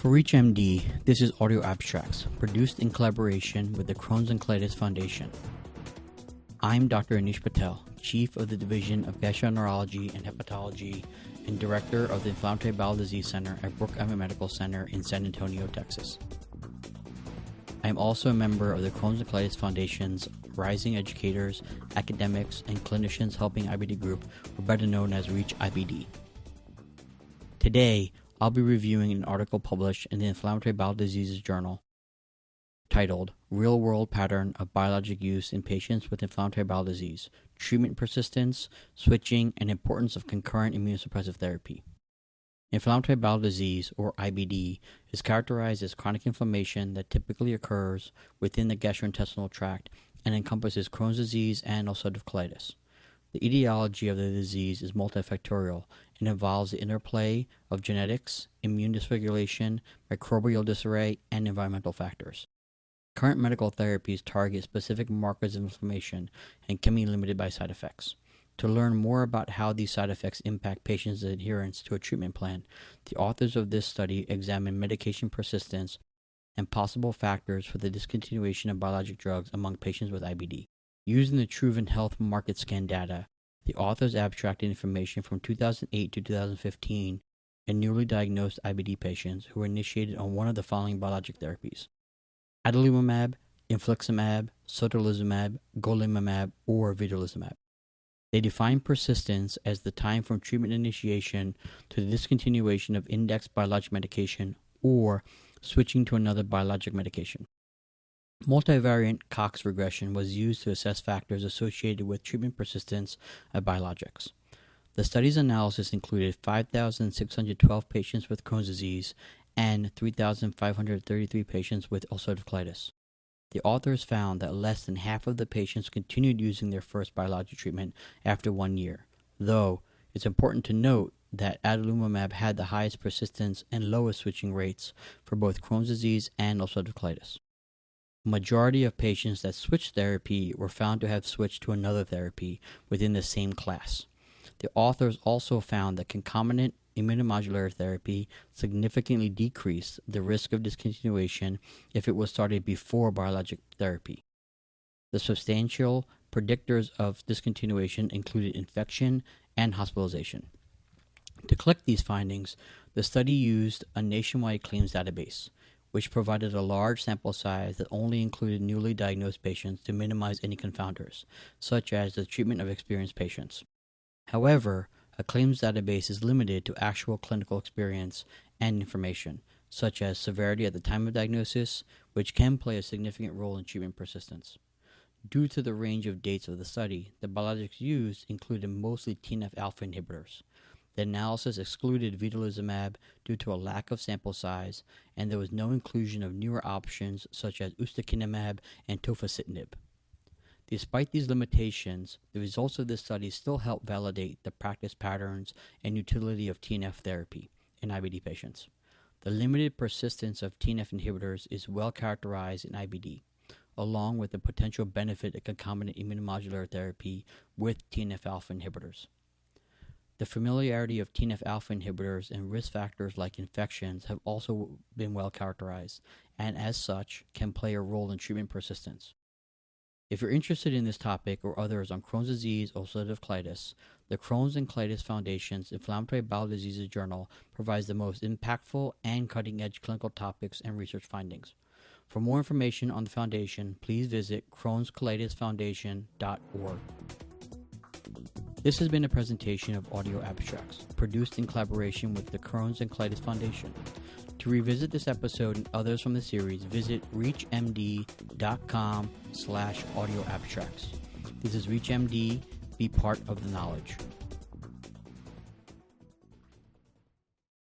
For ReachMD, this is audio abstracts, produced in collaboration with the Crohn's and Colitis Foundation. I'm Dr. Anish Patel, Chief of the Division of Gastroenterology and Hepatology and Director of the Inflammatory Bowel Disease Center at Brooke Emmett Medical Center in San Antonio, Texas. I am also a member of the Crohn's and Colitis Foundation's Rising Educators, Academics, and Clinicians Helping IBD group, or better known as ReachIBD. Today, I'll be reviewing an article published in the Inflammatory Bowel Diseases Journal titled Real-World Pattern of Biologic Use in Patients with Inflammatory Bowel Disease, Treatment Persistence, Switching, and Importance of Concurrent Immunosuppressive Therapy. Inflammatory bowel disease, or IBD, is characterized as chronic inflammation that typically occurs within the gastrointestinal tract and encompasses Crohn's disease and ulcerative colitis. The etiology of the disease is multifactorial and involves the interplay of genetics, immune dysregulation, microbial disarray, and environmental factors. Current medical therapies target specific markers of inflammation and can be limited by side effects. To learn more about how these side effects impact patients' adherence to a treatment plan, the authors of this study examine medication persistence and possible factors for the discontinuation of biologic drugs among patients with IBD. Using the Truven MarketScan data, the authors abstracted information from 2008 to 2015 in newly diagnosed IBD patients who were initiated on one of the following biologic therapies: adalimumab, infliximab, certolizumab, golimumab, or vedolizumab. They define persistence as the time from treatment initiation to the discontinuation of indexed biologic medication or switching to another biologic medication. Multivariate Cox regression was used to assess factors associated with treatment persistence of biologics. The study's analysis included 5,612 patients with Crohn's disease and 3,533 patients with ulcerative colitis. The authors found that less than half of the patients continued using their first biologic treatment after 1 year, though it's important to note that adalimumab had the highest persistence and lowest switching rates for both Crohn's disease and ulcerative colitis. A majority of patients that switched therapy were found to have switched to another therapy within the same class. The authors also found that concomitant immunomodulatory therapy significantly decreased the risk of discontinuation if it was started before biologic therapy. The substantial predictors of discontinuation included infection and hospitalization. To collect these findings, the study used a nationwide claims database, which provided a large sample size that only included newly diagnosed patients to minimize any confounders, such as the treatment of experienced patients. However, a claims database is limited to actual clinical experience and information, such as severity at the time of diagnosis, which can play a significant role in treatment persistence. Due to the range of dates of the study, the biologics used included mostly TNF-alpha inhibitors. The analysis excluded vedolizumab due to a lack of sample size, and there was no inclusion of newer options such as ustekinumab and tofacitinib. Despite these limitations, the results of this study still help validate the practice patterns and utility of TNF therapy in IBD patients. The limited persistence of TNF inhibitors is well characterized in IBD, along with the potential benefit of concomitant immunomodulatory therapy with TNF-alpha inhibitors. The familiarity of TNF-alpha inhibitors and risk factors like infections have also been well characterized, and as such, can play a role in treatment persistence. If you're interested in this topic or others on Crohn's disease or ulcerative colitis, the Crohn's and Colitis Foundation's Inflammatory Bowel Diseases Journal provides the most impactful and cutting-edge clinical topics and research findings. For more information on the foundation, please visit crohnscolitisfoundation.org. This has been a presentation of audio abstracts, produced in collaboration with the Crohn's and Colitis Foundation. To revisit this episode and others from the series, visit reachmd.com/audio abstracts. This is ReachMD. Be part of the knowledge.